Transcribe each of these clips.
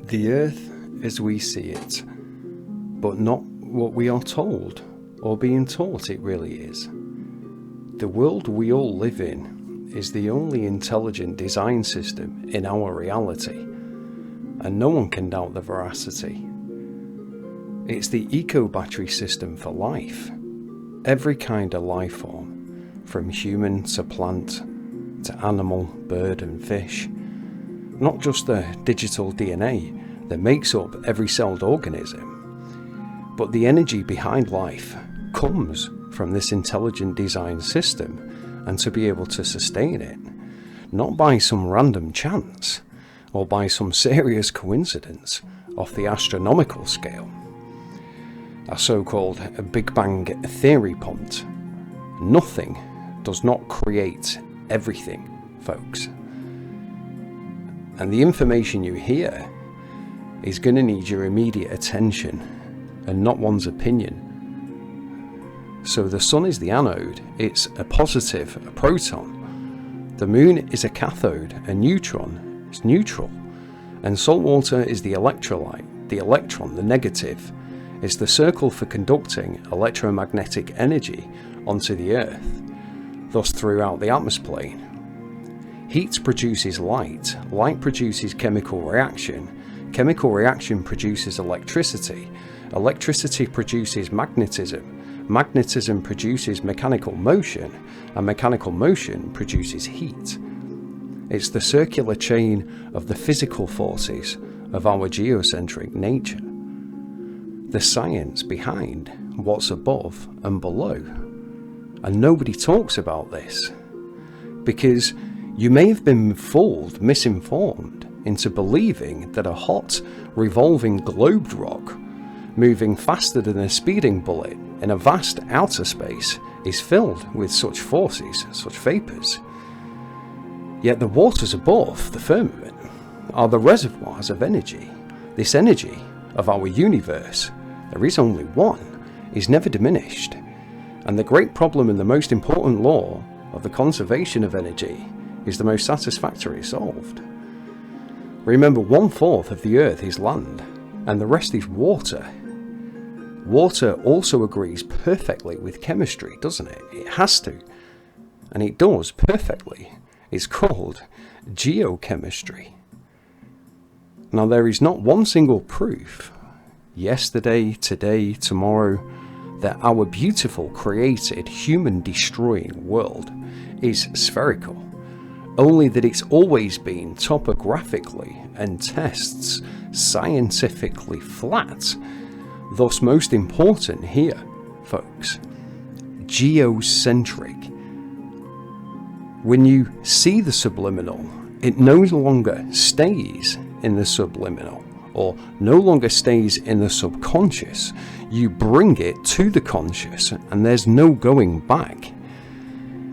The Earth as we see it, but not what we are told or being taught it really is. The world we all live in is the only intelligent design system in our reality, and no one can doubt the veracity. It's the eco-battery system for life. Every kind of life form, from human to plant to animal, bird and fish. Not just the digital DNA that makes up every celled organism, but the energy behind life comes from this intelligent design system, and to be able to sustain it, not by some random chance or by some serious coincidence off the astronomical scale. A so-called Big Bang theory punt. Nothing does not create everything, folks. And the information you hear is going to need your immediate attention and not one's opinion. So the sun is the anode, it's a positive, a proton. The moon is a cathode, a neutron, it's neutral. And salt water is the electrolyte, the electron, the negative. It's the circle for conducting electromagnetic energy onto the Earth, thus throughout the atmosphere. Heat produces light, light produces chemical reaction produces electricity, electricity produces magnetism, magnetism produces mechanical motion, and mechanical motion produces heat. It's the circular chain of the physical forces of our geocentric nature. The science behind what's above and below. And nobody talks about this, because you may have been fooled, misinformed, into believing that a hot, revolving globed rock, moving faster than a speeding bullet in a vast outer space, is filled with such forces, such vapours. Yet the waters above the firmament are the reservoirs of energy. This energy of our universe, there is only one, is never diminished. And the great problem and the most important law of the conservation of energy is the most satisfactorily solved. Remember, 1/4 of the Earth is land, and the rest is water. Water also agrees perfectly with chemistry, doesn't it? It has to. And it does perfectly. It's called geochemistry. Now, there is not one single proof, yesterday, today, tomorrow, that our beautiful, created, human-destroying world is spherical. Only that it's always been topographically and tests scientifically flat. Thus, most important here, folks, geocentric. When you see the subliminal, it no longer stays in the subliminal, or no longer stays in the subconscious. You bring it to the conscious, and there's no going back.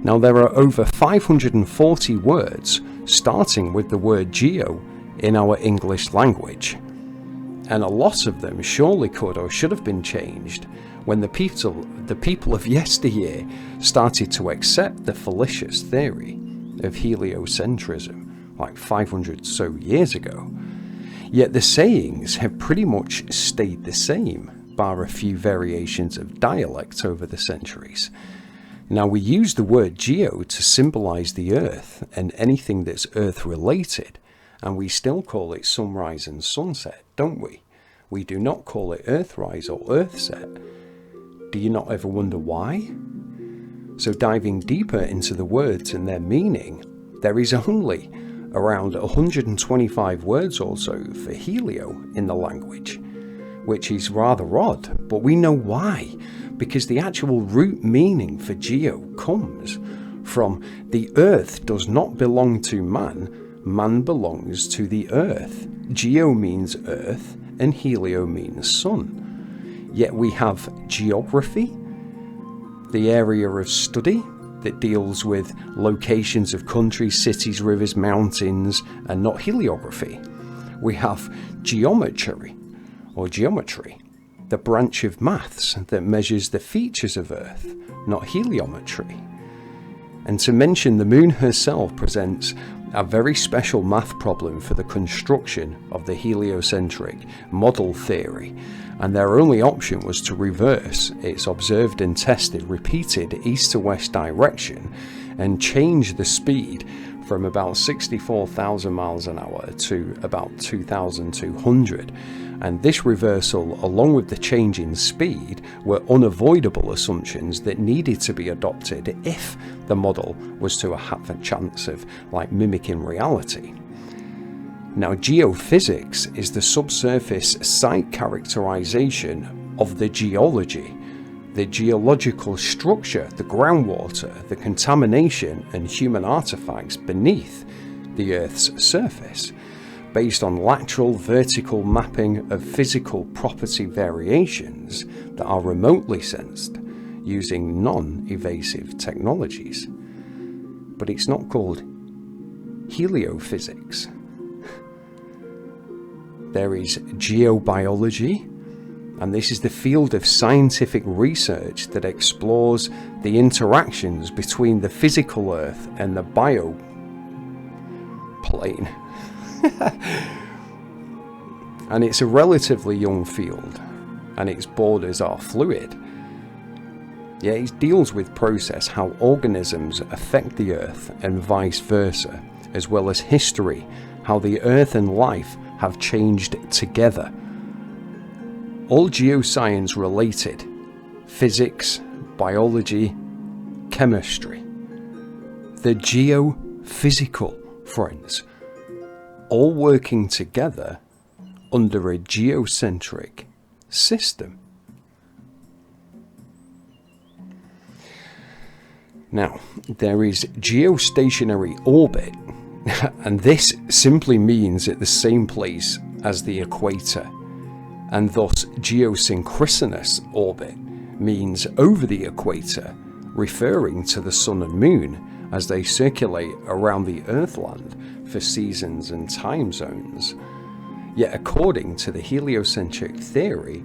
Now, there are over 540 words starting with the word geo in our English language, and a lot of them surely could or should have been changed when the people of yesteryear started to accept the fallacious theory of heliocentrism, like 500 so years ago. Yet the sayings have pretty much stayed the same, bar a few variations of dialect over the centuries. Now, we use the word geo to symbolize the Earth and anything that's Earth related, and we still call it sunrise and sunset, don't we? We do not call it Earthrise or Earthset. Do you not ever wonder why? So, diving deeper into the words and their meaning, there is only around 125 words or so for helio in the language, which is rather odd, but we know why, because the actual root meaning for geo comes from the Earth does not belong to man, man belongs to the Earth. Geo means Earth and helio means sun. Yet we have geography, the area of study that deals with locations of countries, cities, rivers, mountains, and not heliography. We have geometry, the branch of maths that measures the features of Earth, not heliometry. And to mention the moon herself presents a very special math problem for the construction of the heliocentric model theory, and their only option was to reverse its observed and tested repeated east to west direction and change the speed from about 64,000 miles an hour to about 2,200. And this reversal, along with the change in speed, were unavoidable assumptions that needed to be adopted if the model was to have a chance of mimicking reality. Now, geophysics is the subsurface site characterization of the geology, the geological structure, the groundwater, the contamination and human artifacts beneath the Earth's surface, based on lateral vertical mapping of physical property variations that are remotely sensed using non-evasive technologies. But it's not called heliophysics. There is geobiology, and this is the field of scientific research that explores the interactions between the physical Earth and the bioplane. And it's a relatively young field, and its borders are fluid. Yet it deals with process how organisms affect the Earth and vice versa, as well as history, how the Earth and life have changed together. All geoscience related: physics, biology, chemistry. The geophysical, friends, all working together under a geocentric system. Now, there is geostationary orbit, and this simply means at the same place as the equator, and thus geosynchronous orbit means over the equator, referring to the sun and moon as they circulate around the earthland for seasons and time zones. Yet according to the heliocentric theory,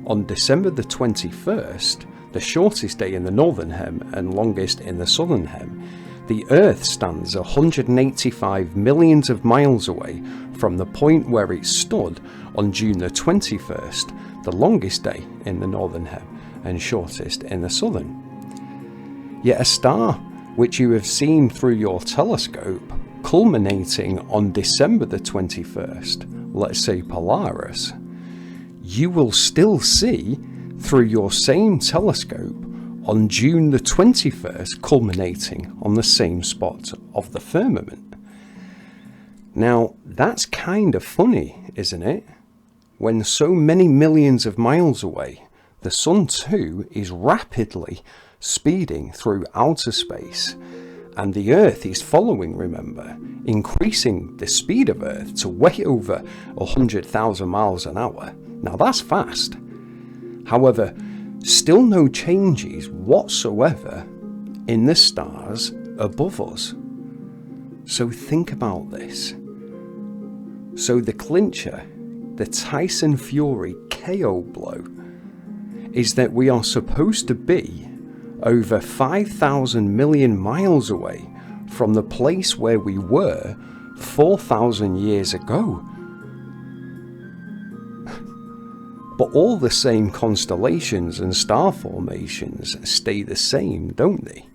on December the 21st, the shortest day in the northern hem and longest in the southern hem, the Earth stands 185 millions of miles away from the point where it stood on June the 21st, the longest day in the northern hem and shortest in the southern. Yet a star which you have seen through your telescope culminating on December the 21st, let's say Polaris, you will still see through your same telescope on June the 21st, culminating on the same spot of the firmament. Now, that's kind of funny, isn't it? When so many millions of miles away, the sun too is rapidly speeding through outer space, and the Earth is following, remember, increasing the speed of Earth to way over 100,000 miles an hour. Now that's fast. However, still no changes whatsoever in the stars above us. So think about this. So the clincher, the Tyson Fury KO blow, is that we are supposed to be over 5,000 million miles away from the place where we were 4,000 years ago. But all the same constellations and star formations stay the same, don't they?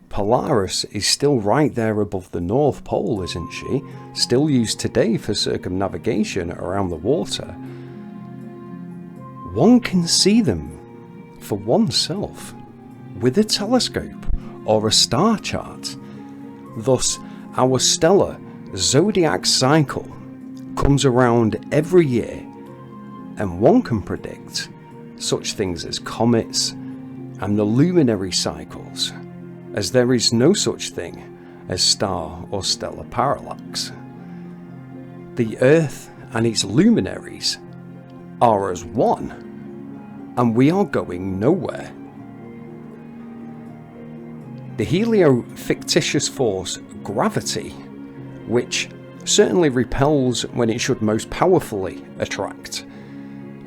Polaris is still right there above the North Pole, isn't she? Still used today for circumnavigation around the water. One can see them for oneself with a telescope or a star chart. Thus, our stellar zodiac cycle comes around every year, and one can predict such things as comets and the luminary cycles, as there is no such thing as star or stellar parallax. The Earth and its luminaries are as one, and we are going nowhere. The helio-fictitious force gravity, which certainly repels when it should most powerfully attract,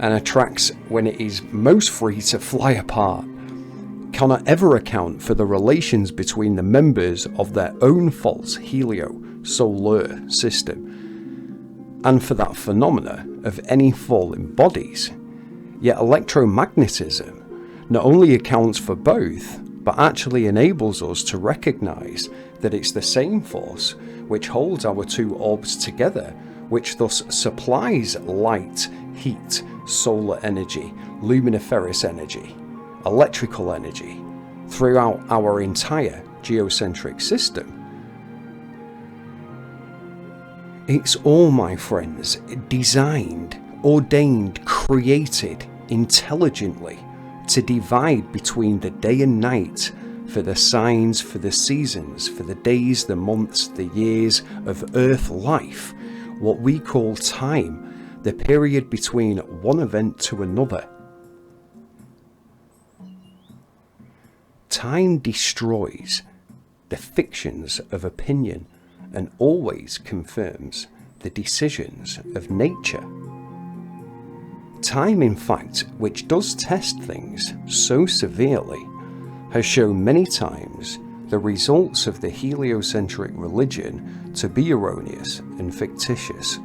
and attracts when it is most free to fly apart, cannot ever account for the relations between the members of their own false helio solar system, and for that phenomena of any falling bodies. Yet electromagnetism not only accounts for both, but actually enables us to recognise that it's the same force which holds our two orbs together, which thus supplies light, heat, solar energy, luminiferous energy, electrical energy throughout our entire geocentric system. It's all, my friends, designed, ordained, created intelligently to divide between the day and night, for the signs, for the seasons, for the days, the months, the years of Earth life, what we call time, the period between one event to another. Time destroys the fictions of opinion and always confirms the decisions of nature. Time, in fact, which does test things so severely, has shown many times the results of the heliocentric religion to be erroneous and fictitious.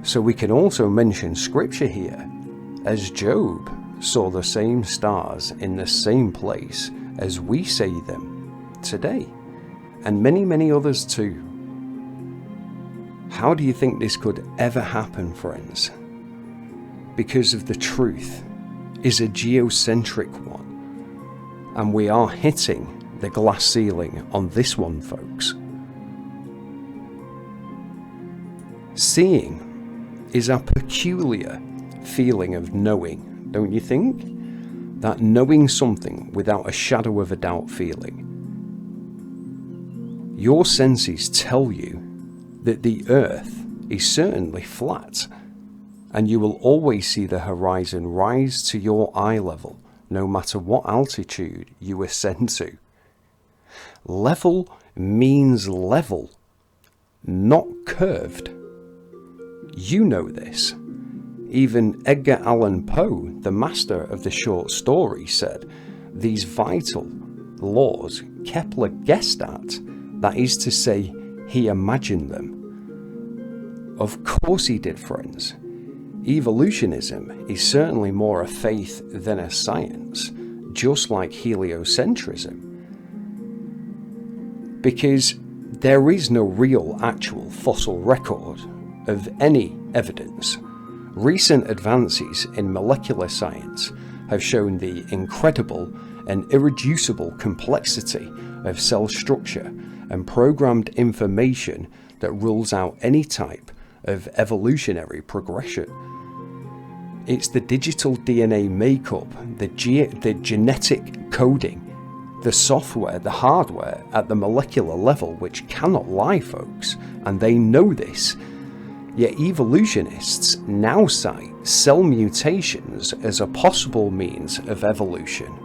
So we can also mention scripture here, as Job saw the same stars in the same place as we see them today, and many, many others too. How do you think this could ever happen, friends? Because of the truth is a geocentric one, and we are hitting the glass ceiling on this one, folks. Seeing is a peculiar feeling of knowing, don't you think? That knowing something without a shadow of a doubt feeling. Your senses tell you that the Earth is certainly flat, and you will always see the horizon rise to your eye level, no matter what altitude you ascend to. Level means level, not curved. You know this. Even Edgar Allan Poe, the master of the short story, said these vital laws Kepler guessed at, that is to say, he imagined them. Of course he did, friends. Evolutionism is certainly more a faith than a science, just like heliocentrism. Because there is no real actual fossil record of any evidence. Recent advances in molecular science have shown the incredible and irreducible complexity of cell structure and programmed information that rules out any type of evolutionary progression. It's the digital DNA makeup, the genetic coding, the software, the hardware at the molecular level which cannot lie, folks, and they know this. Yet evolutionists now cite cell mutations as a possible means of evolution.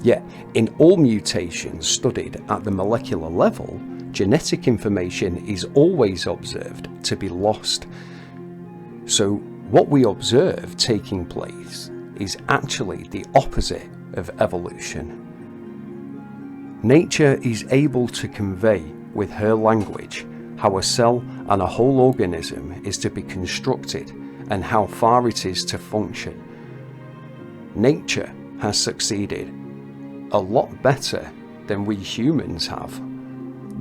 Yet in all mutations studied at the molecular level, genetic information is always observed to be lost. So what we observe taking place is actually the opposite of evolution. Nature is able to convey with her language how a cell and a whole organism is to be constructed and how far it is to function. Nature has succeeded a lot better than we humans have.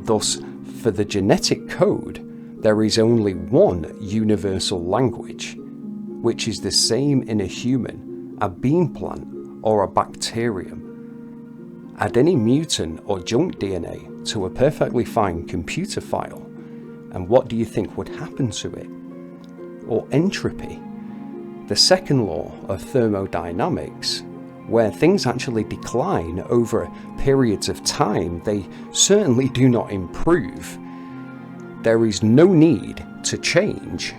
Thus, for the genetic code, there is only one universal language, which is the same in a human, a bean plant, or a bacterium. Add any mutant or junk DNA to a perfectly fine computer file, and what do you think would happen to it? Or entropy, the second law of thermodynamics, where things actually decline over periods of time, they certainly do not improve. There is no need to change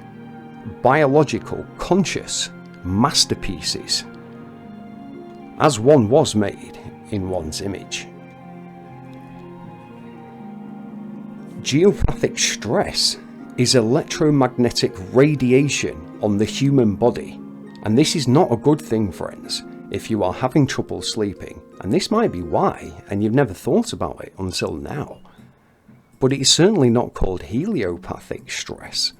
biological conscious masterpieces, as one was made in one's image. Geopathic stress is electromagnetic radiation on the human body, and this is not a good thing, friends, if you are having trouble sleeping, and this might be why, and you've never thought about it until now. but it's certainly not called heliopathic stress.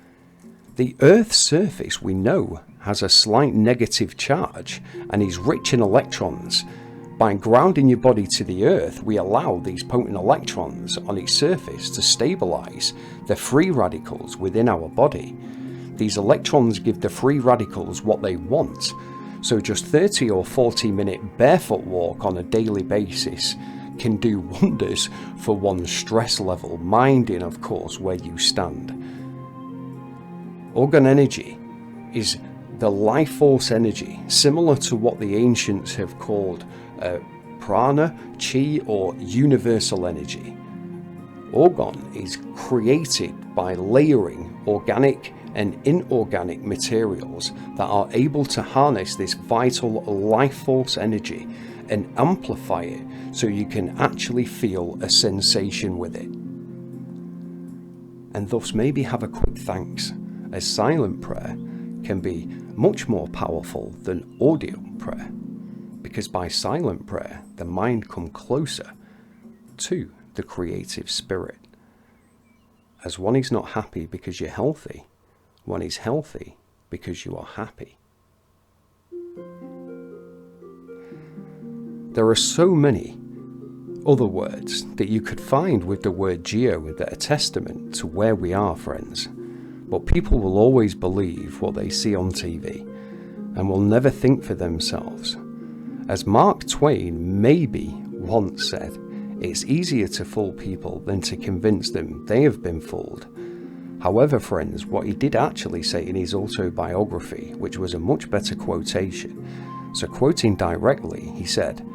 The Earth's surface, we know, has a slight negative charge and is rich in electrons. By grounding your body to the Earth, we allow these potent electrons on its surface to stabilize the free radicals within our body. These electrons give the free radicals what they want, so just 30 or 40-minute barefoot walk on a daily basis can do wonders for one's stress level, minding, of course, where you stand. Organ energy is the life force energy, similar to what the ancients have called prana, chi, or universal energy. Organ is created by layering organic and inorganic materials that are able to harness this vital life force energy and amplify it so you can actually feel a sensation with it. And thus maybe have a quick thanks, as silent prayer can be much more powerful than audio prayer, because by silent prayer the mind comes closer to the creative spirit. As one is not happy because you're healthy, one is healthy because you are happy. There are so many other words that you could find with the word geo that are testament to where we are, friends. But people will always believe what they see on TV and will never think for themselves. As Mark Twain maybe once said, it's easier to fool people than to convince them they have been fooled. However, friends, what he did actually say in his autobiography, which was a much better quotation, so quoting directly, he said,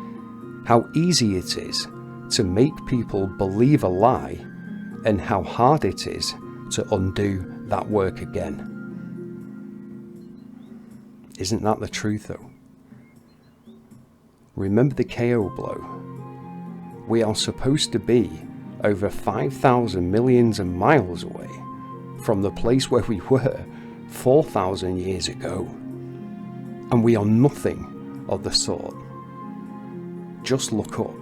"How easy it is to make people believe a lie, and how hard it is to undo that work again." Isn't that the truth though? Remember the KO blow. We are supposed to be over 5,000 millions of miles away from the place where we were 4,000 years ago. And we are nothing of the sort. Just look up.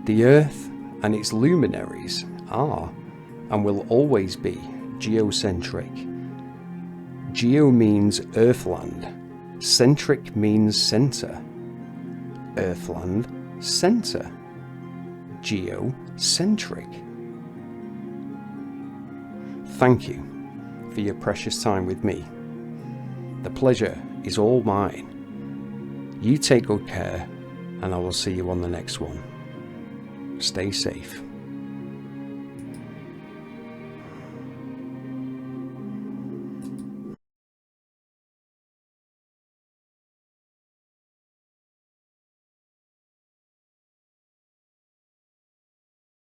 The Earth and its luminaries are and will always be geocentric. Geo means earthland. Centric means center. Earthland, center. Geocentric. Thank you for your precious time with me. The pleasure is all mine. You take good care, and I will see you on the next one. Stay safe.